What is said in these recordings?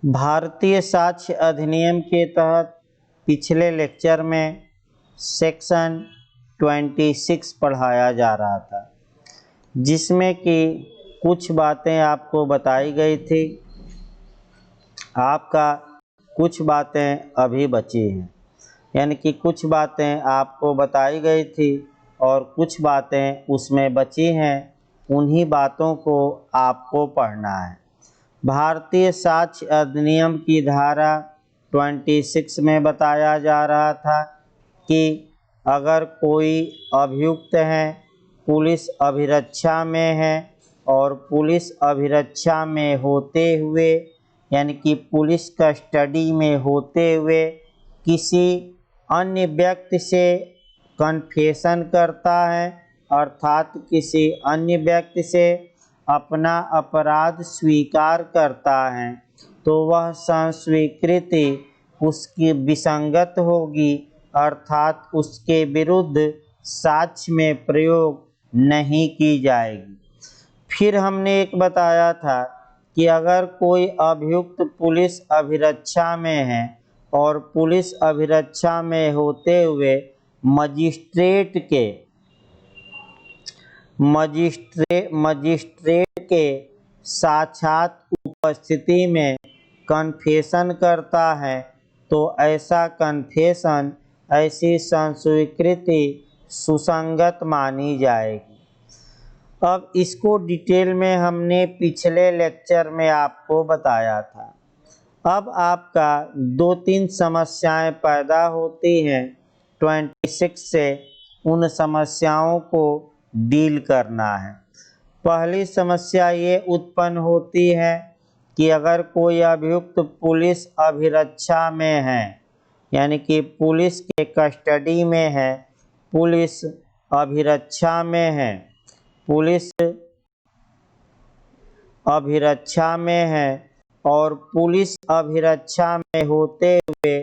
भारतीय साक्ष्य अधिनियम के तहत पिछले लेक्चर में सेक्शन 26 पढ़ाया जा रहा था, जिसमें कि कुछ बातें आपको बताई गई थी। आपका कुछ बातें अभी बची हैं, यानी कि कुछ बातें आपको बताई गई थी और कुछ बातें उसमें बची हैं। उन्हीं बातों को आपको पढ़ना है। भारतीय साक्ष्य अधिनियम की धारा 26 में बताया जा रहा था कि अगर कोई अभियुक्त है, पुलिस अभिरक्षा में है और पुलिस अभिरक्षा में होते हुए, यानी कि पुलिस कस्टडी में होते हुए किसी अन्य व्यक्ति से कन्फेशन करता है, अर्थात किसी अन्य व्यक्ति से अपना अपराध स्वीकार करता है, तो वह संस्वीकृति उसकी विसंगत होगी, अर्थात उसके विरुद्ध साक्ष्य में प्रयोग नहीं की जाएगी। फिर हमने एक बताया था कि अगर कोई अभियुक्त पुलिस अभिरक्षा में है और पुलिस अभिरक्षा में होते हुए मजिस्ट्रेट के साक्षात उपस्थिति में कन्फेशन करता है, तो ऐसा कन्फेशन, ऐसी संस्वीकृति सुसंगत मानी जाएगी। अब इसको डिटेल में हमने पिछले लेक्चर में आपको बताया था। अब आपका 2-3 समस्याएं पैदा होती हैं 26 से, उन समस्याओं को डील करना है। पहली समस्या ये उत्पन्न होती है कि अगर कोई अभियुक्त पुलिस अभिरक्षा में है, यानी कि पुलिस के कस्टडी में है, पुलिस अभिरक्षा में है, पुलिस अभिरक्षा में है और पुलिस अभिरक्षा में होते हुए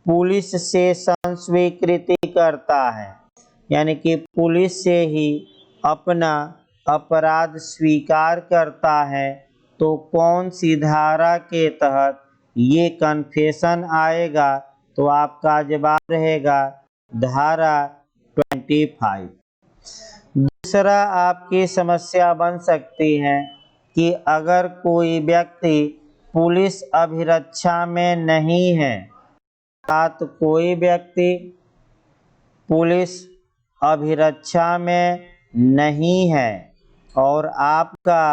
पुलिस से संस्वीकृति करता है, यानी कि पुलिस से ही अपना अपराध स्वीकार करता है, तो कौन सी धारा के तहत ये कन्फेशन आएगा? तो आपका जवाब रहेगा धारा 25। दूसरा आपकी समस्या बन सकती है कि अगर कोई व्यक्ति पुलिस अभिरक्षा में नहीं है, अर्थात कोई व्यक्ति पुलिस अभिरक्षा में नहीं है और आपका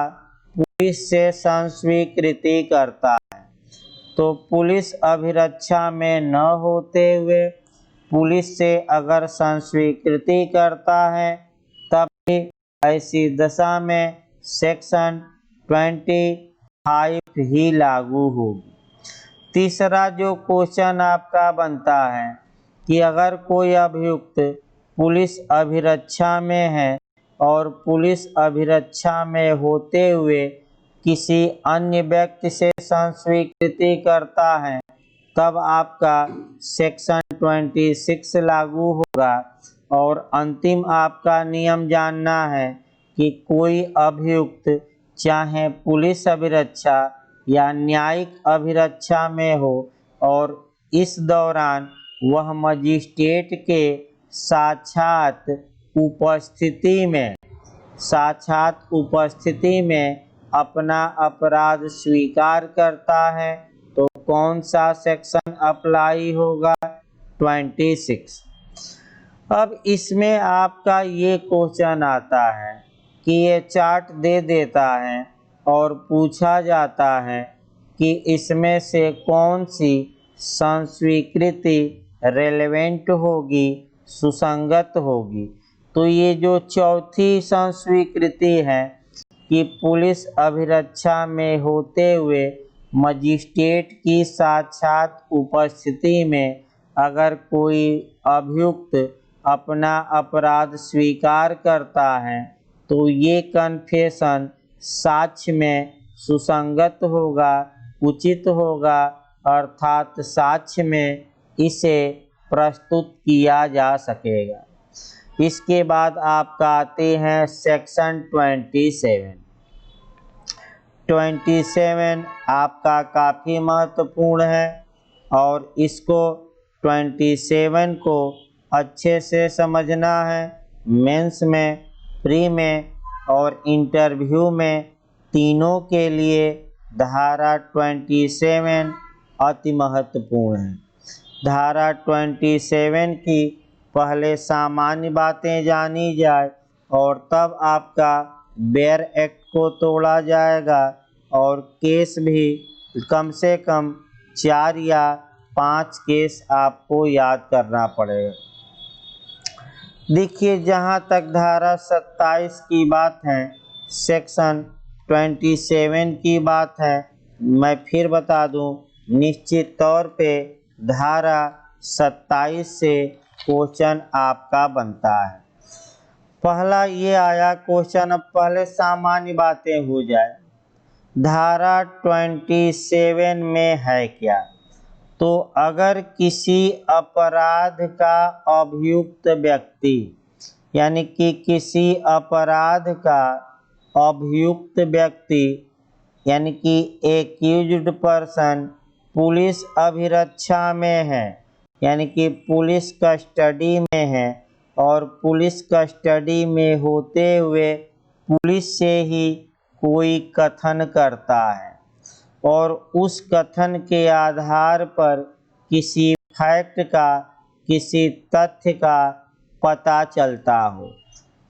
पुलिस से संस्वीकृति करता है, तो पुलिस अभिरक्षा में न होते हुए पुलिस से अगर संस्वीकृति करता है, तब भी ऐसी दशा में सेक्शन 25 ही लागू होगी। तीसरा जो क्वेश्चन आपका बनता है कि अगर कोई अभियुक्त पुलिस अभिरक्षा में है और पुलिस अभिरक्षा में होते हुए किसी अन्य व्यक्ति से संस्वीकृति करता है, तब आपका सेक्शन 26 लागू होगा। और अंतिम आपका नियम जानना है कि कोई अभियुक्त चाहे पुलिस अभिरक्षा या न्यायिक अभिरक्षा में हो और इस दौरान वह मजिस्ट्रेट के साक्षात उपस्थिति में अपना अपराध स्वीकार करता है, तो कौन सा सेक्शन अप्लाई होगा? 26। अब इसमें आपका ये क्वेश्चन आता है कि ये चार्ट दे देता है और पूछा जाता है कि इसमें से कौन सी संस्वीकृति रेलेवेंट होगी, सुसंगत होगी। तो ये जो चौथी संस्वीकृति है कि पुलिस अभिरक्षा में होते हुए मजिस्ट्रेट की साक्षात उपस्थिति में अगर कोई अभियुक्त अपना अपराध स्वीकार करता है, तो ये कन्फेशन साक्ष्य में सुसंगत होगा, उचित होगा, अर्थात साक्ष्य में इसे प्रस्तुत किया जा सकेगा। इसके बाद आपका आते हैं सेक्शन 27। 27 आपका काफ़ी महत्वपूर्ण है और इसको 27 को अच्छे से समझना है। मेंस में, प्री में और इंटरव्यू में तीनों के लिए धारा 27 अति महत्वपूर्ण है। धारा 27 की पहले सामान्य बातें जानी जाए और तब आपका बेयर एक्ट को तोड़ा जाएगा और केस भी कम से कम 4 या 5 केस आपको याद करना पड़ेगा। देखिए, जहाँ तक धारा 27 की बात है, सेक्शन 27 की बात है, मैं फिर बता दूं, निश्चित तौर पे धारा 27 से क्वेश्चन आपका बनता है। पहला ये आया क्वेश्चन, अब पहले सामान्य बातें हो जाए। धारा 27 में है क्या? तो अगर किसी अपराध का अभियुक्त व्यक्ति, यानी कि किसी अपराध का अभियुक्त व्यक्ति, यानी कि एक्यूज्ड पर्सन पुलिस अभिरक्षा में है, यानी कि पुलिस कस्टडी में है और पुलिस कस्टडी में होते हुए पुलिस से ही कोई कथन करता है और उस कथन के आधार पर किसी फैक्ट का, किसी तथ्य का पता चलता हो,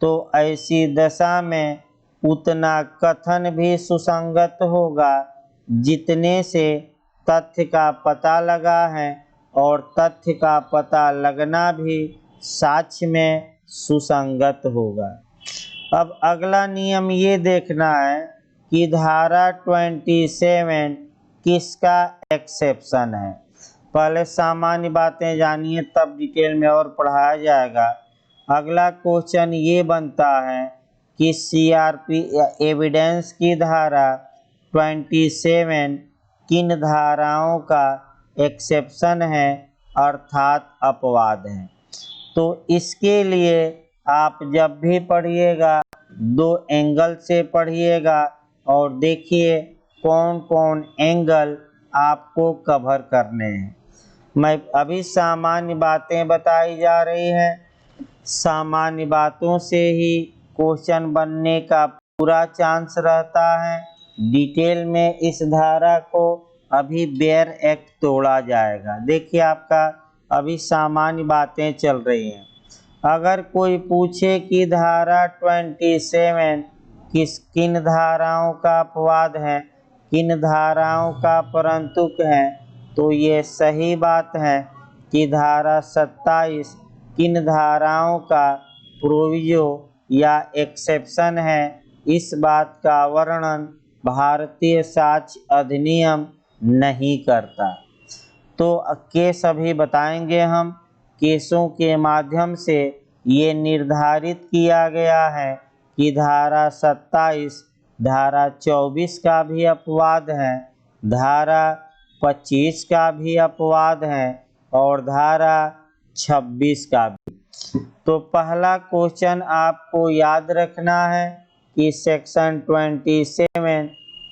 तो ऐसी दशा में उतना कथन भी सुसंगत होगा जितने से तथ्य का पता लगा है और तथ्य का पता लगना भी साक्ष्य में सुसंगत होगा। अब अगला नियम ये देखना है कि धारा 27 किसका एक्सेप्शन है। पहले सामान्य बातें जानिए, तब डिटेल में और पढ़ाया जाएगा। अगला क्वेश्चन ये बनता है कि सीआरपी एविडेंस की धारा 27 किन धाराओं का एक्सेप्शन है, अर्थात अपवाद है। तो इसके लिए आप जब भी पढ़िएगा 2 एंगल से पढ़िएगा और देखिए कौन कौन एंगल आपको कवर करने हैं। मैं अभी सामान्य बातें बताई जा रही हैं, सामान्य बातों से ही क्वेश्चन बनने का पूरा चांस रहता है। डिटेल में इस धारा को अभी बेयर एक्ट तोड़ा जाएगा। देखिए, आपका अभी सामान्य बातें चल रही हैं। अगर कोई पूछे कि धारा 27 किन धाराओं का अपवाद है, किन धाराओं का परंतुक है, तो ये सही बात है कि धारा 27 किन धाराओं का प्रोविजो या एक्सेप्शन है। इस बात का वर्णन भारतीय साक्ष्य अधिनियम नहीं करता। तो केस अभी बताएंगे हम। केसों के माध्यम से ये निर्धारित किया गया है कि धारा 27 धारा 24 का भी अपवाद है, धारा 25 का भी अपवाद है और धारा 26 का भी। तो पहला क्वेश्चन आपको याद रखना है कि सेक्शन 27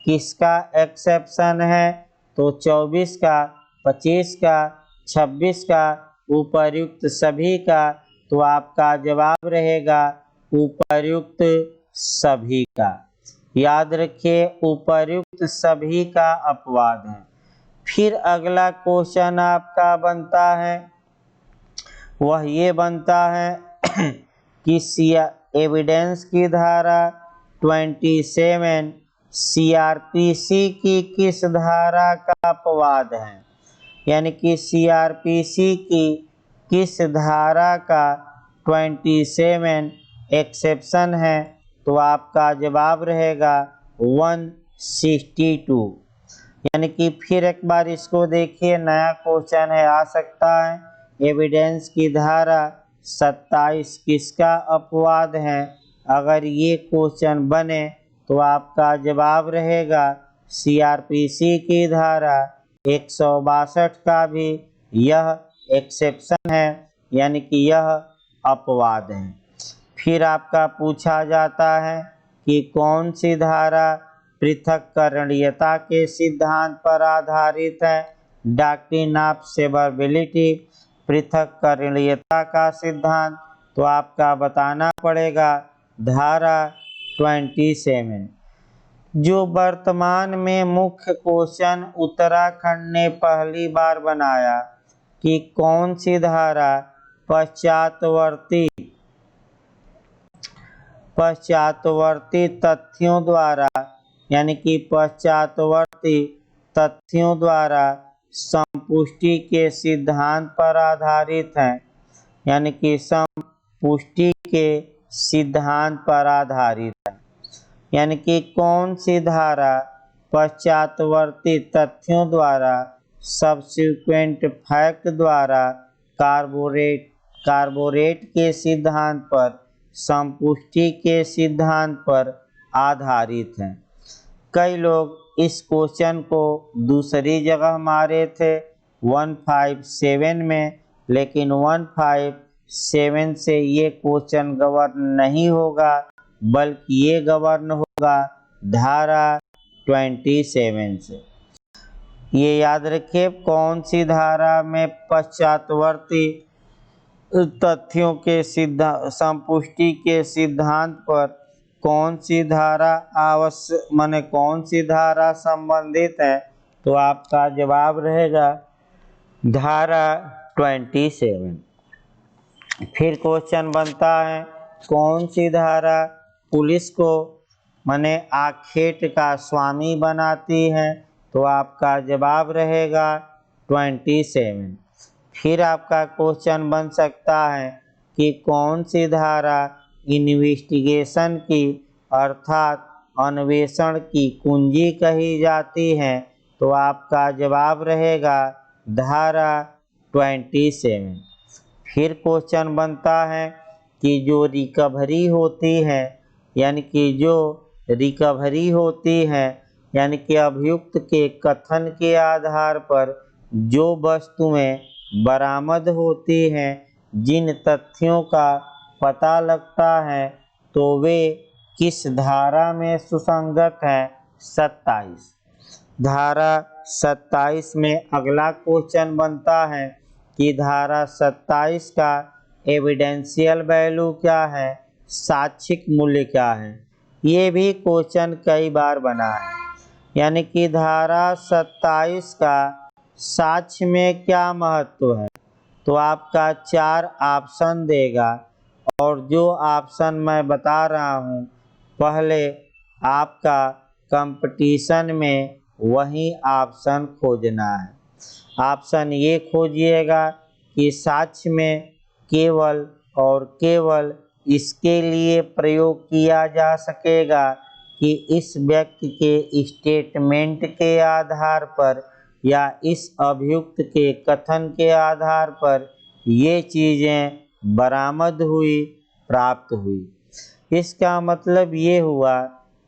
किसका एक्सेप्शन है, तो 24 का, 25 का, 26 का, उपर्युक्त सभी का। तो आपका जवाब रहेगा उपर्युक्त सभी का। याद रखिए, उपर्युक्त सभी का अपवाद है। फिर अगला क्वेश्चन आपका बनता है, वह ये बनता है कि एविडेंस की धारा 27 सीआरपीसी की किस धारा का अपवाद है, यानी कि सीआरपीसी की किस धारा का 27 एक्सेप्शन है। तो आपका जवाब रहेगा 162। यानी कि फिर एक बार इसको देखिए, नया क्वेश्चन है, आ सकता है। एविडेंस की धारा 27 किसका अपवाद है। अगर ये क्वेश्चन बने तो आपका जवाब रहेगा सीआरपीसी की धारा 162 का भी यह एक्सेप्शन है, यानी कि यह अपवाद है। फिर आपका पूछा जाता है कि कौन सी धारा पृथक्करणीयता के सिद्धांत पर आधारित है। डॉक्ट्रिन ऑफ सेवरेबिलिटी, पृथक्करणीयता का सिद्धांत, तो आपका बताना पड़ेगा धारा 27। जो वर्तमान में मुख्य क्वेश्चन उत्तराखंड ने पहली बार बनाया कि कौन सी धारा पश्चातवर्ती तथ्यों द्वारा यानी कि पश्चातवर्ती तथ्यों द्वारा संपुष्टि के सिद्धांत पर आधारित है, यानी कि संपुष्टि के सिद्धांत पर आधारित है। यानी कि कौन सी धारा पश्चातवर्ती तथ्यों द्वारा सब्सिक्वेंट फैक्ट द्वारा कार्बोरेट के सिद्धांत पर संपुष्टि के सिद्धांत पर आधारित है। कई लोग इस क्वेश्चन को दूसरी जगह मारे थे 157 में, लेकिन 157 से ये क्वेश्चन गवर्न नहीं होगा, बल्कि ये गवर्न होगा धारा 27 से। ये याद रखिए, कौन सी धारा में पश्चातवर्ती तथ्यों के संपुष्टि के सिद्धांत पर कौन सी धारा कौन सी धारा संबंधित है, तो आपका जवाब रहेगा धारा 27। फिर क्वेश्चन बनता है कौन सी धारा पुलिस को आखेट का स्वामी बनाती है, तो आपका जवाब रहेगा 27। फिर आपका क्वेश्चन बन सकता है कि कौन सी धारा इन्वेस्टिगेशन की अर्थात अन्वेषण की कुंजी कही जाती है, तो आपका जवाब रहेगा धारा 27। फिर क्वेश्चन बनता है कि जो रिकवरी होती है यानी कि अभियुक्त के कथन के आधार पर जो वस्तुएं बरामद होती हैं, जिन तथ्यों का पता लगता है, तो वे किस धारा में सुसंगत है? 27। धारा 27 में अगला क्वेश्चन बनता है कि धारा 27 का एविडेंशियल वैल्यू क्या है, साक्ष्यिक मूल्य क्या है। ये भी क्वेश्चन कई बार बना है। यानी कि धारा 27 का साक्ष्य में क्या महत्व है, तो आपका 4 ऑप्शन देगा, और जो ऑप्शन मैं बता रहा हूँ पहले आपका कंपटीशन में वही ऑप्शन खोजना है। ऑप्शन ये खोजिएगा कि साक्ष्य में केवल और केवल इसके लिए प्रयोग किया जा सकेगा कि इस व्यक्ति के स्टेटमेंट के आधार पर या इस अभियुक्त के कथन के आधार पर ये चीज़ें बरामद हुई, प्राप्त हुई। इसका मतलब ये हुआ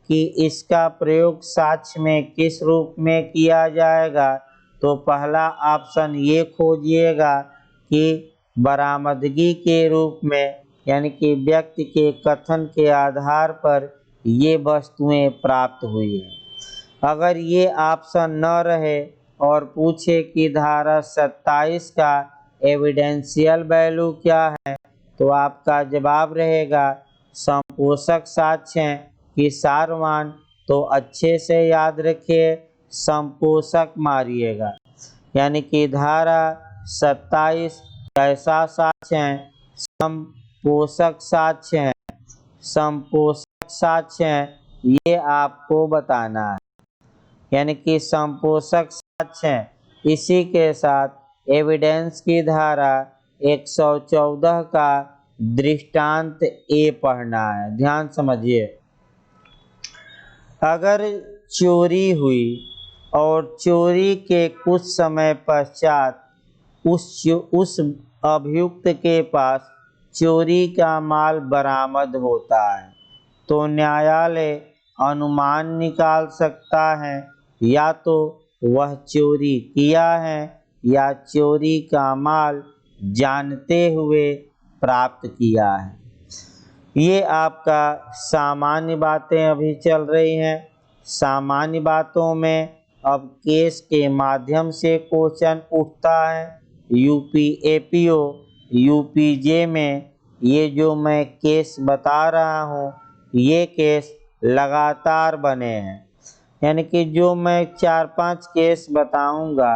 कि इसका प्रयोग साक्ष्य में किस रूप में किया जाएगा, तो पहला ऑप्शन ये खोजिएगा कि बरामदगी के रूप में, यानी कि व्यक्ति के कथन के आधार पर ये वस्तुएं प्राप्त हुई हैं। अगर ये ऑप्शन न रहे और पूछे कि धारा 27 का एविडेंशियल वैल्यू क्या है, तो आपका जवाब रहेगा संपोषक साक्ष्य की सारवान। तो अच्छे से याद रखिए, संपोषक मारिएगा। यानी कि धारा 27 कैसा साक्ष्य है? संपोषक साक्ष्य है। संपोषक साक्ष्य है, ये आपको बताना है। यानी कि संपोषक साक्ष्य है। इसी के साथ एविडेंस की धारा 114 का दृष्टांत ए पढ़ना है। ध्यान समझिए, अगर चोरी हुई और चोरी के कुछ समय पश्चात उस अभियुक्त के पास चोरी का माल बरामद होता है, तो न्यायालय अनुमान निकाल सकता है या तो वह चोरी किया है या चोरी का माल जानते हुए प्राप्त किया है। ये आपका सामान्य बातें अभी चल रही हैं। सामान्य बातों में अब केस के माध्यम से क्वेश्चन उठता है। यूपी एपीओ, यूपीजे में ये जो मैं केस बता रहा हूँ ये केस लगातार बने हैं, यानी कि जो मैं 4-5 केस बताऊंगा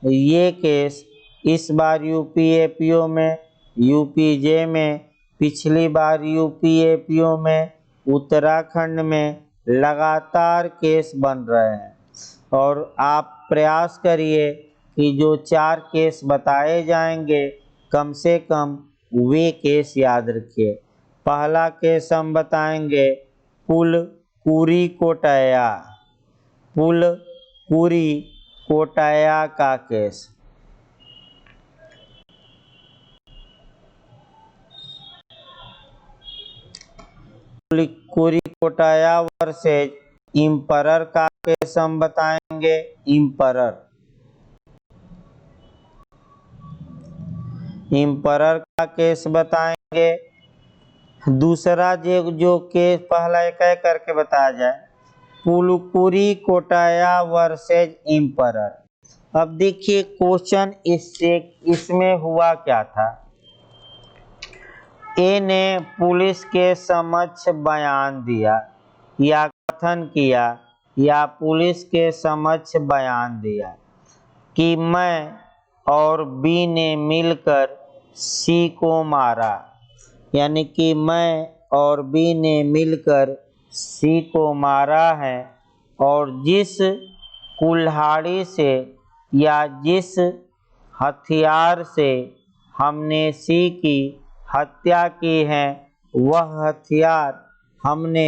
ये केस इस बार यूपी एपीओ में, यूपीजे में, पिछली बार यूपी एपीओ में, उत्तराखंड में लगातार केस बन रहे हैं। और आप प्रयास करिए कि जो 4 केस बताए जाएंगे कम से कम वे केस याद रखिए। पहला केस हम बताएंगे पुल कुरी कोटया, पुल कुरी कोटया का केस। पुल कुरी कोटया वर्सेज इम्परर का केस हम बताएंगे। इम्परर का केस बताएंगे। दूसरा जो केस पहला एक करके बताया जाए, पुलकुरी कोटया वर्सेज इम्परर। अब देखिए क्वेश्चन इसमें हुआ क्या था। ए ने पुलिस के समक्ष बयान दिया या कथन किया या पुलिस के समक्ष बयान दिया कि मैं और बी ने मिलकर सी को मारा, यानी कि मैं और बी ने मिलकर सी को मारा है, और जिस कुल्हाड़ी से या जिस हथियार से हमने सी की हत्या की है वह हथियार हमने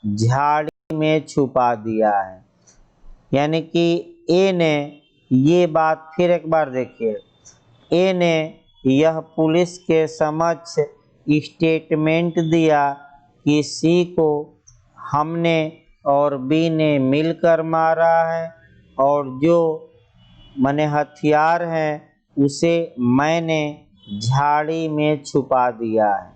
झाड़ी में छुपा दिया है। यानी कि ए ने ये बात फिर एक बार देखिए, ए ने यह पुलिस के समक्ष स्टेटमेंट दिया कि सी को हमने और बी ने मिलकर मारा है, और जो मैंने हथियार है उसे मैंने झाड़ी में छुपा दिया है।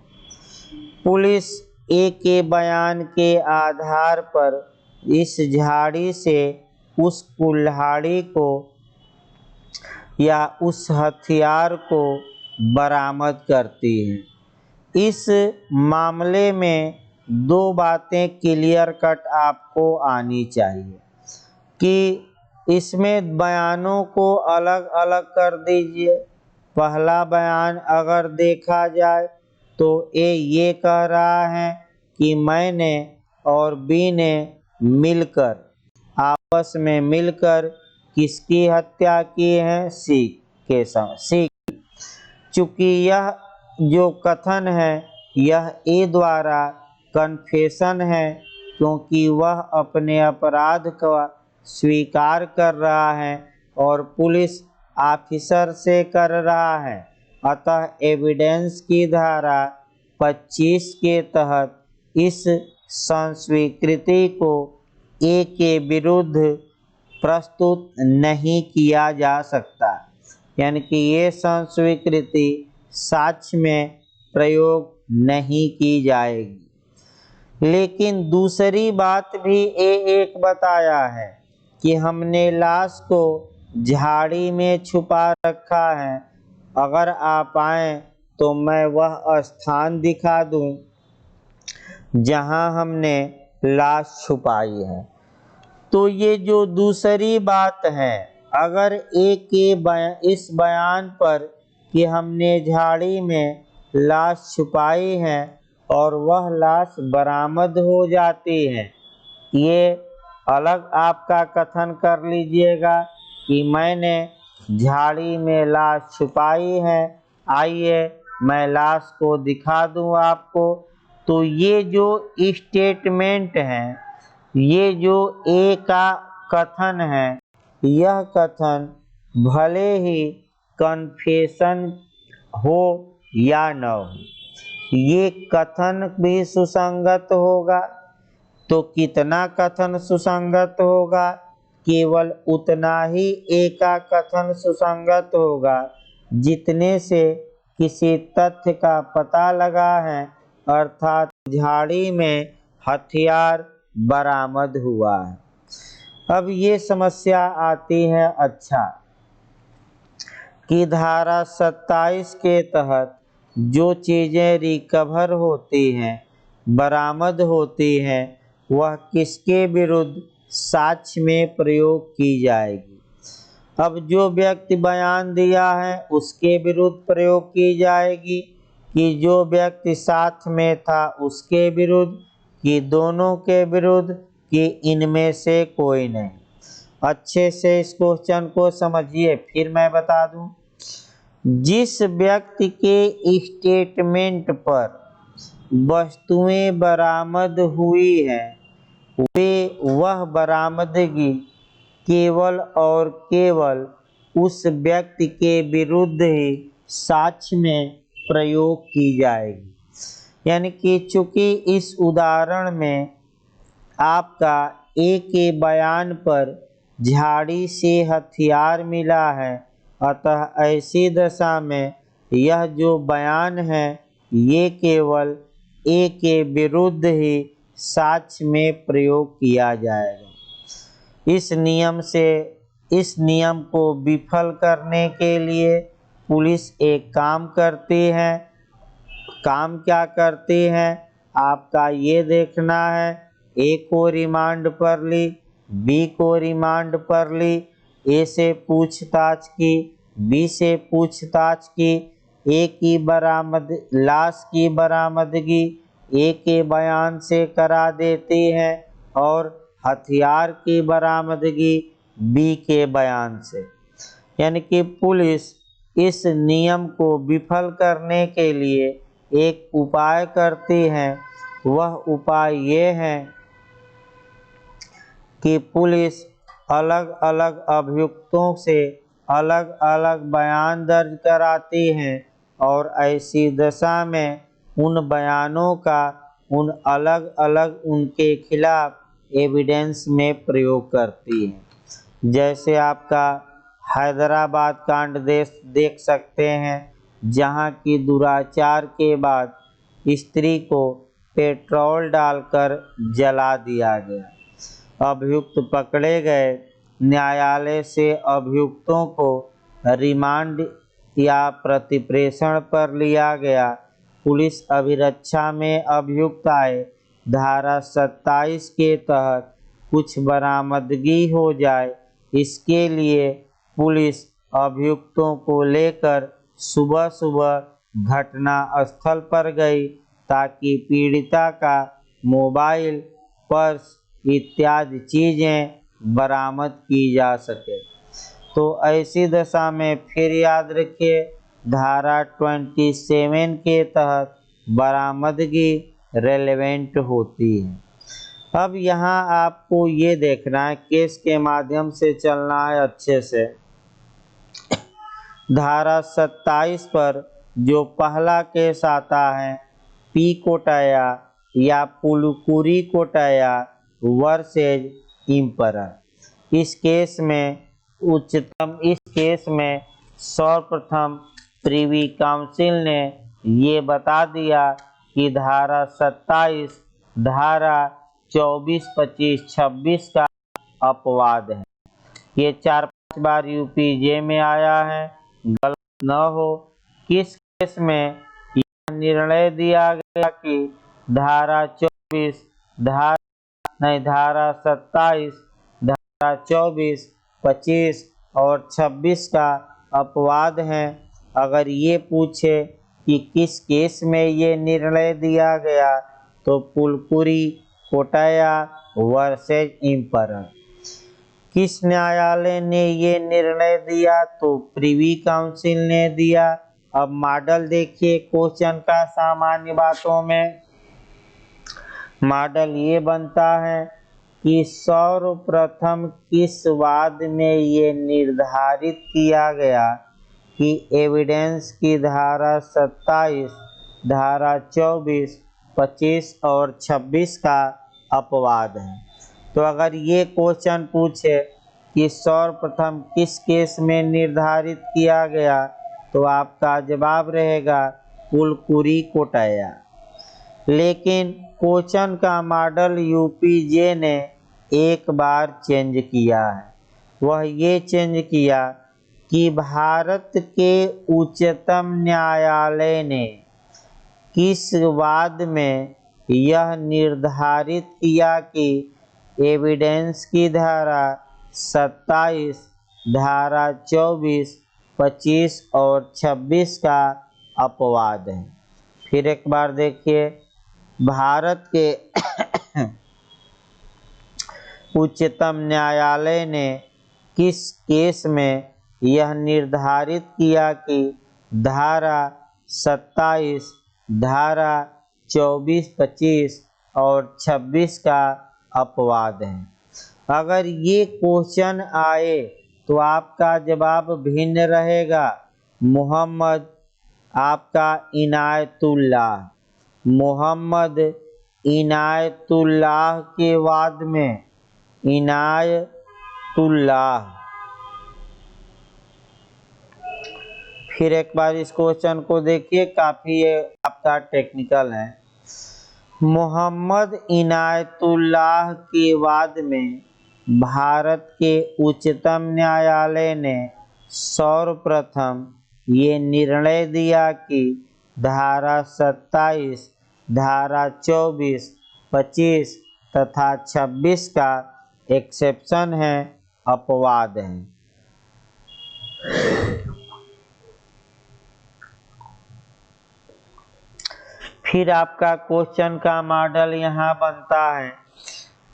पुलिस ए के बयान के आधार पर इस झाड़ी से उस कुल्हाड़ी को या उस हथियार को बरामद करती है। इस मामले में 2 बातें क्लियर कट आपको आनी चाहिए कि इसमें बयानों को अलग अलग कर दीजिए। पहला बयान अगर देखा जाए तो ए ये कह रहा है कि मैंने और बी ने मिलकर, आपस में मिलकर किसकी हत्या की है, सी के सी। चूँकि यह जो कथन है यह ए द्वारा कन्फेशन है, क्योंकि वह अपने अपराध का स्वीकार कर रहा है और पुलिस ऑफिसर से कर रहा है। अतः एविडेंस की धारा 25 के तहत इस संस्वीकृति को ए के विरुद्ध प्रस्तुत नहीं किया जा सकता, यानी कि ये संस्वीकृति साक्ष्य में प्रयोग नहीं की जाएगी। लेकिन दूसरी बात भी ए एक बताया है कि हमने लाश को झाड़ी में छुपा रखा है। अगर आप आए तो मैं वह स्थान दिखा दूं जहां हमने लाश छुपाई है। तो ये जो दूसरी बात है, अगर ए के इस बयान पर कि हमने झाड़ी में लाश छुपाई है और वह लाश बरामद हो जाती है, ये अलग आपका कथन कर लीजिएगा कि मैंने झाड़ी में लाश छुपाई है, आइए मैं लाश को दिखा दूं आपको। तो ये जो स्टेटमेंट है, ये जो ए का कथन है, यह कथन भले ही कन्फेशन हो या न हो, ये कथन भी सुसंगत होगा। तो कितना कथन सुसंगत होगा? केवल उतना ही ए का कथन सुसंगत होगा जितने से किसी तथ्य का पता लगा है, अर्थात झाड़ी में हथियार बरामद हुआ है। अब ये समस्या आती है अच्छा कि धारा 27 के तहत जो चीज़ें रिकवर होती हैं, बरामद होती हैं, वह किसके विरुद्ध साक्ष्य में प्रयोग की जाएगी। अब जो व्यक्ति बयान दिया है उसके विरुद्ध प्रयोग की जाएगी कि जो व्यक्ति साथ में था उसके विरुद्ध, कि दोनों के विरुद्ध, कि इनमें से कोई नहीं। अच्छे से इस क्वेश्चन को समझिए, फिर मैं बता दूं। जिस व्यक्ति के स्टेटमेंट पर वस्तुएं बरामद हुई हैं, वह बरामदगी केवल और केवल उस व्यक्ति के विरुद्ध ही साक्ष्य में प्रयोग की जाएगी। यानी कि चूंकि इस उदाहरण में आपका ए के बयान पर झाड़ी से हथियार मिला है, अतः ऐसी दशा में यह जो बयान है ये केवल ए के विरुद्ध ही साक्ष्य में प्रयोग किया जाएगा। इस नियम को विफल करने के लिए पुलिस एक काम करती है। काम क्या करती है आपका ये देखना है। ए को रिमांड पर ली, बी को रिमांड पर ली, ए से पूछताछ की, बी से पूछताछ की, ए की लाश की बरामदगी ए के बयान से करा देती है और हथियार की बरामदगी बी के बयान से। यानी कि पुलिस इस नियम को विफल करने के लिए एक उपाय करती है। वह उपाय ये है कि पुलिस अलग अलग अभियुक्तों से अलग अलग बयान दर्ज कराती है और ऐसी दशा में उन बयानों का उन अलग अलग उनके खिलाफ एविडेंस में प्रयोग करती है। जैसे आपका हैदराबाद कांड देख सकते हैं, जहां की दुराचार के बाद स्त्री को पेट्रोल डालकर जला दिया गया। अभियुक्त पकड़े गए। न्यायालय से अभियुक्तों को रिमांड या प्रतिप्रेषण पर लिया गया। पुलिस अभिरक्षा में अभियुक्त आए, धारा 27 के तहत कुछ बरामदगी हो जाए, इसके लिए पुलिस अभियुक्तों को लेकर सुबह सुबह घटना स्थल पर गई ताकि पीड़िता का मोबाइल, पर्स इत्यादि चीज़ें बरामद की जा सके। तो ऐसी दशा में फिर याद रखिए, धारा 27 के तहत बरामदगी रेलेवेंट होती है। अब यहाँ आपको ये देखना है, केस के माध्यम से चलना है अच्छे से। धारा 27 पर जो पहला केस आता है पी कोटाया या पुलकुरी कोटाया वर्सेज इम्परर, इस केस में सर्वप्रथम प्रिवी काउंसिल ने ये बता दिया कि धारा 27 धारा 24, 25, 26 का अपवाद है। ये 4-5 बार यूपीजे में आया है, गलत न हो। किस केस में यह निर्णय दिया गया कि धारा 27, धारा 24, 25 और 26 का अपवाद है। अगर ये पूछे कि किस केस में ये निर्णय दिया गया, तो पुलकुरी कोटाया वर्सेज इम्परर। किस न्यायालय ने ये निर्णय दिया, तो प्रिवी काउंसिल ने दिया। अब मॉडल देखिए क्वेश्चन का। सामान्य बातों में मॉडल ये बनता है कि सर्वप्रथम किस वाद में ये निर्धारित किया गया कि एविडेंस की धारा 27, धारा 24, 25 और 26 का अपवाद है। तो अगर ये क्वेश्चन पूछे कि सर्वप्रथम किस केस में निर्धारित किया गया, तो आपका जवाब रहेगा पुलकुरी कोटाया। लेकिन क्वेश्चन का मॉडल यूपीजे ने एक बार चेंज किया है। वह ये चेंज किया कि भारत के उच्चतम न्यायालय ने किस वाद में यह निर्धारित किया कि एविडेंस की धारा 27, धारा 24, 25 और 26 का अपवाद है। फिर एक बार देखिए, भारत के उच्चतम न्यायालय ने किस केस में यह निर्धारित किया कि धारा 27, धारा 24, 25 और 26 का अपवाद है। अगर ये क्वेश्चन आए तो आपका जवाब भिन्न रहेगा। मोहम्मद आपका इनायतुल्लाह, मोहम्मद इनायतुल्लाह के वाद में इनायतुल्लाह। फिर एक बार इस क्वेश्चन को देखिए, काफी ये आपका टेक्निकल है। मोहम्मद इनायतुल्लाह के वाद में भारत के उच्चतम न्यायालय ने सर्वप्रथम ये निर्णय दिया कि धारा 27, धारा 24, 25 तथा 26 का एक्सेप्शन है, अपवाद है। फिर आपका क्वेश्चन का मॉडल यहाँ बनता है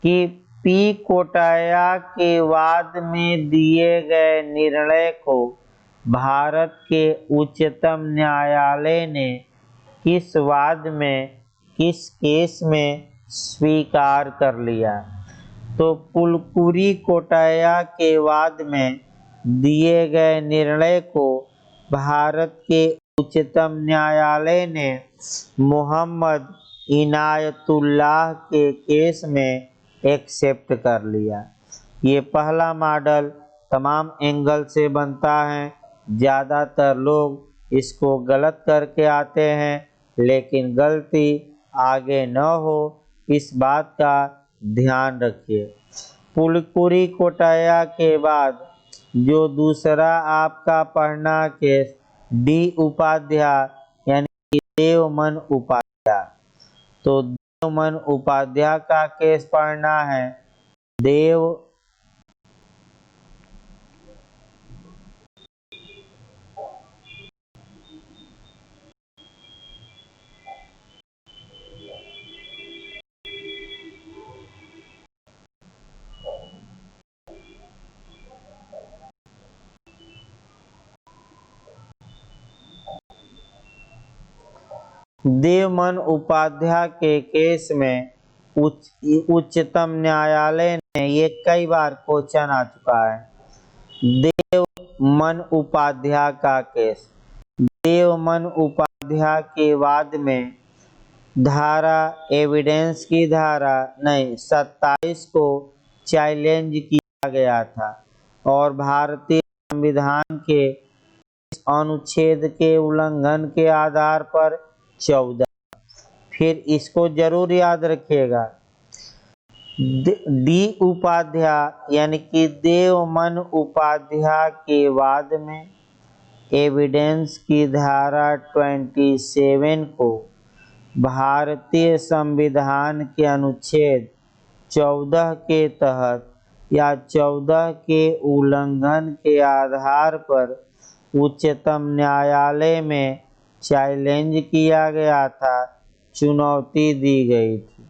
कि पी कोटाया के वाद में दिए गए निर्णय को भारत के उच्चतम न्यायालय ने किस वाद में, किस केस में स्वीकार कर लिया। तो पुलकुरी कोटाया के वाद में दिए गए निर्णय को भारत के उच्चतम न्यायालय ने मोहम्मद इनायतुल्लाह के केस में एक्सेप्ट कर लिया। ये पहला मॉडल तमाम एंगल से बनता है। ज़्यादातर लोग इसको गलत करके आते हैं, लेकिन गलती आगे न हो इस बात का ध्यान रखिए। पुलकुरी कोटाया के बाद जो दूसरा आपका पढ़ना केस डी उपाध्याय यानी कि देवमन उपाध्याय, तो देवमन उपाध्याय का केस पढ़ना है। देवमन उपाध्याय के केस में उच्चतम न्यायालय ने ये कई बार क्वेश्चन आ चुका है। देवमन उपाध्याय का केस, देवमन उपाध्याय के वाद में धारा एविडेंस की धारा 27 को चैलेंज किया गया था और भारतीय संविधान के अनुच्छेद के उल्लंघन के आधार पर 14। फिर इसको जरूर याद रखिएगा, डी उपाध्याय यानी कि देवमन उपाध्याय के वाद में एविडेंस की धारा 27 को भारतीय संविधान के अनुच्छेद 14 के तहत या 14 के उल्लंघन के आधार पर उच्चतम न्यायालय में चैलेंज किया गया था, चुनौती दी गई थी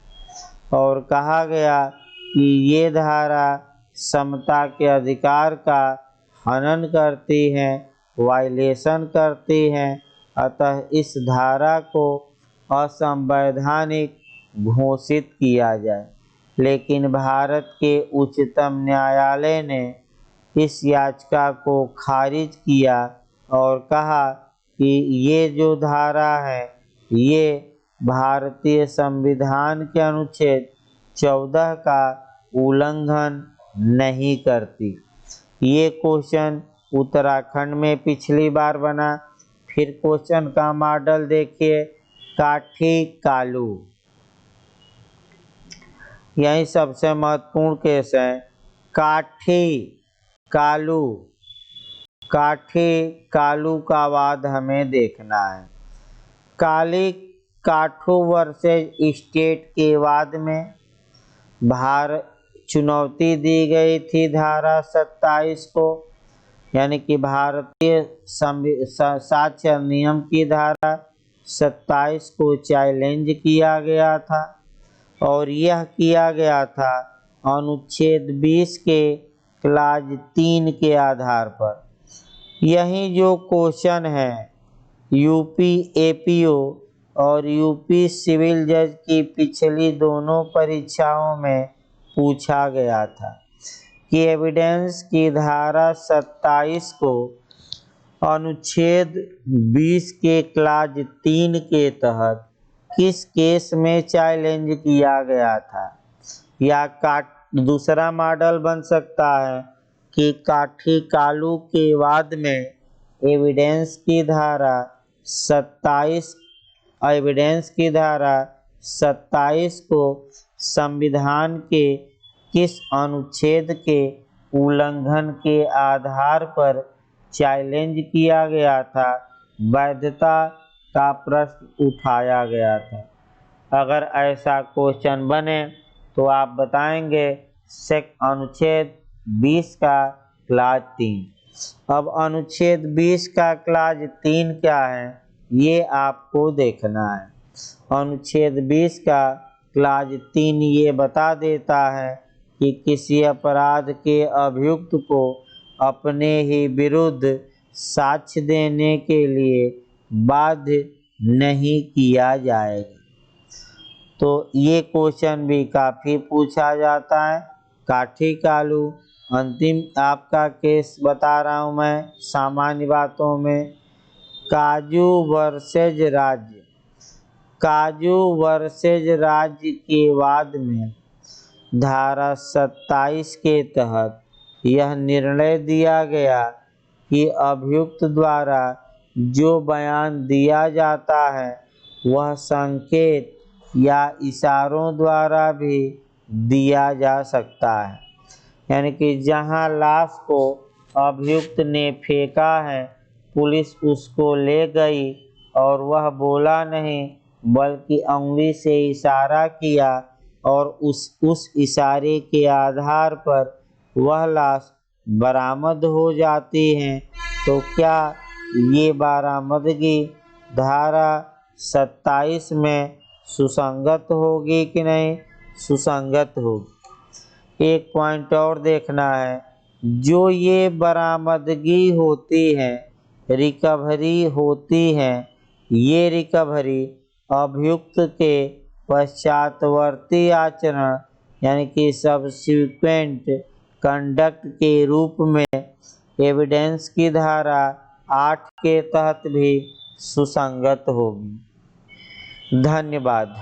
और कहा गया कि ये धारा समता के अधिकार का हनन करती है, वायलेशन करती है, अतः इस धारा को असंवैधानिक घोषित किया जाए। लेकिन भारत के उच्चतम न्यायालय ने इस याचिका को खारिज किया और कहा कि ये जो धारा है ये भारतीय संविधान के अनुच्छेद 14 का उल्लंघन नहीं करती। ये क्वेश्चन उत्तराखंड में पिछली बार बना। फिर क्वेश्चन का मॉडल देखिए, काठी कालू। यही सबसे महत्वपूर्ण केस है। काठी कालू, काठी कालू का वाद हमें देखना है। काली काठू वर्सेज स्टेट के वाद में चुनौती दी गई थी धारा 27 को, यानी कि भारतीय साक्ष्य नियम की धारा 27 को चैलेंज किया गया था, और यह किया गया था अनुच्छेद 20 के क्लाज 3 के आधार पर। यही जो क्वेश्चन है यूपी एपीओ और यूपी सिविल जज की पिछली दोनों परीक्षाओं में पूछा गया था कि एविडेंस की धारा 27 को अनुच्छेद 20 के क्लाज 3 के तहत किस केस में चैलेंज किया गया था। या दूसरा मॉडल बन सकता है कि काठी कालू के वाद में एविडेंस की धारा 27 को संविधान के किस अनुच्छेद के उल्लंघन के आधार पर चैलेंज किया गया था, वैधता का प्रश्न उठाया गया था। अगर ऐसा क्वेश्चन बने तो आप बताएंगे अनुच्छेद 20 का क्लाज 3। अब अनुच्छेद 20 का क्लाज 3 क्या है ये आपको देखना है। अनुच्छेद 20 का क्लाज 3 ये बता देता है कि किसी अपराध के अभियुक्त को अपने ही विरुद्ध साक्ष्य देने के लिए बाध्य नहीं किया जाएगा। तो ये क्वेश्चन भी काफ़ी पूछा जाता है। काठी कालू अंतिम आपका केस बता रहा हूँ मैं सामान्य बातों में। काजू वर्सेज राज्य, काजू वर्सेज राज्य के वाद में धारा 27 के तहत यह निर्णय दिया गया कि अभियुक्त द्वारा जो बयान दिया जाता है वह संकेत या इशारों द्वारा भी दिया जा सकता है। यानी कि जहां लाश को अभियुक्त ने फेंका है, पुलिस उसको ले गई और वह बोला नहीं बल्कि उंगली से इशारा किया और उस इशारे के आधार पर वह लाश बरामद हो जाती है, तो क्या ये बरामदगी धारा 27 में सुसंगत होगी कि नहीं? सुसंगत होगी। एक पॉइंट और देखना है, जो ये बरामदगी होती है, रिकवरी होती है, ये रिकवरी अभियुक्त के पश्चातवर्ती आचरण यानी कि सब्सिक्वेंट कंडक्ट के रूप में एविडेंस की धारा 8 के तहत भी सुसंगत होगी। धन्यवाद।